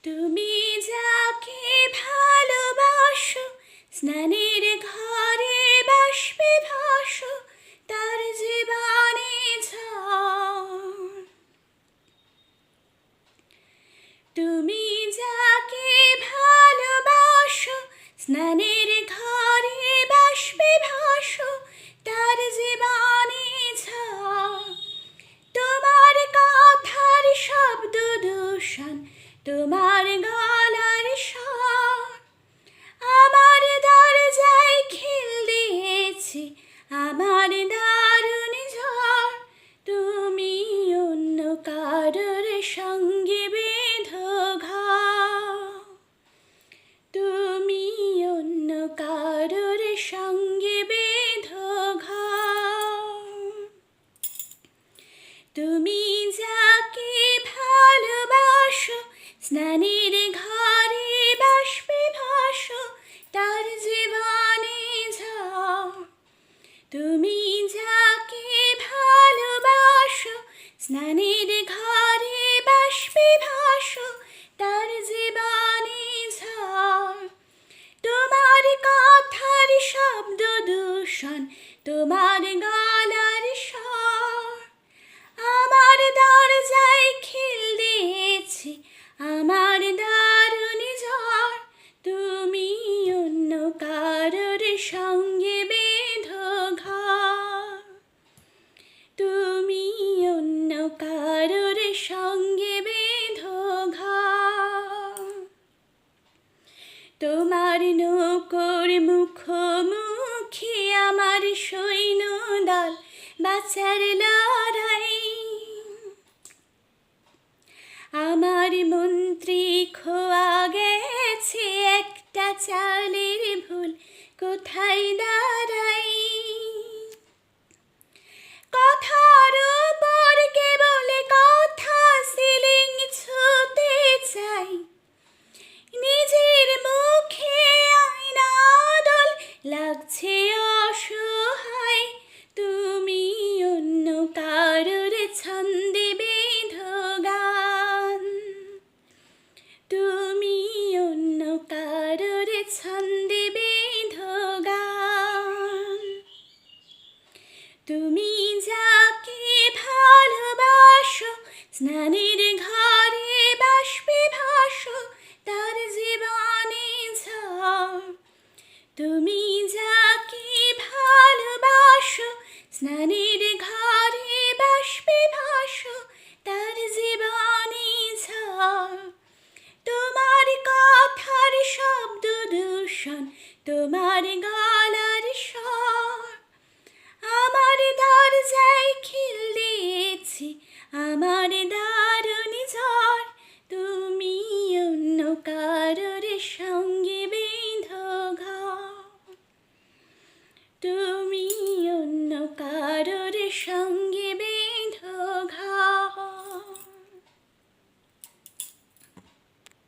তুমি যাকে ভালোবাসো, স্নানের ঘরে বাষ্পে ভাসো, তার জীবনে ঝড়। তুমি যাকে ভালোবাসো, স্নানের ঘরে বাষ্পে ভাসো, তার জীবনে ঝড়। তোমার কথার শব্দ দূষণ, তোমার গলার স্বর, আমার দরজায় খিল দিয়েছে, আমার দারুণ ঝড়। তুমি অন্য কারোর সঙ্গে বেঁধো ঘর, তুমি অন্য কারোর সঙ্গে বেঁধো ঘর। তুমি যাকে ভালোবাসো, স্নানের ঘরে বাষ্পে ভাসো, তার জীবনে ঝড়। তুমি যাকে ভালোবাসো, স্নানের ঘরে বাষ্পে ভাসো, তার জীবনে ঝড়। তোমার কথার শব্দ দূষণ, তোমার গলার স্বর, আমার দরজায় খিল দিয়েছে, আমার দারুণ ঝড়। তুমি অন্য কারোর সঙ্গে বেঁধো ঘর, তুমি অন্য কারোর সঙ্গে বেঁধো ঘর। তোমার নৌকোর মুখোমুখি আমার সৈন্যদল, বাঁচার লড়াই। আমার মন্ত্রী খোয়া গেছে, একটা চালের ভুল কোথায় দাঁড়াই। কথার উপর কেবল কথা সিলিং ছুঁতে চাই, নিজের মুখে আয়না দল লাগছে অসহায়। তুমি অন্য কারোর ছন্দে বেঁধো গান, তুমি অন্য কারোর ছন্দে বেঁধো গান। তুমি যাকে ভালোবাসো, স্নানের ঘরে বাষ্পে ভাসো, তার জীবনে ঝড়। তুমি যাকে ভালোবাসো, স্নানের ঘরে বাষ্পে ভাসো, তার জীবনে ঝড়। তোমার কথার শব্দ দূষণ, তোমার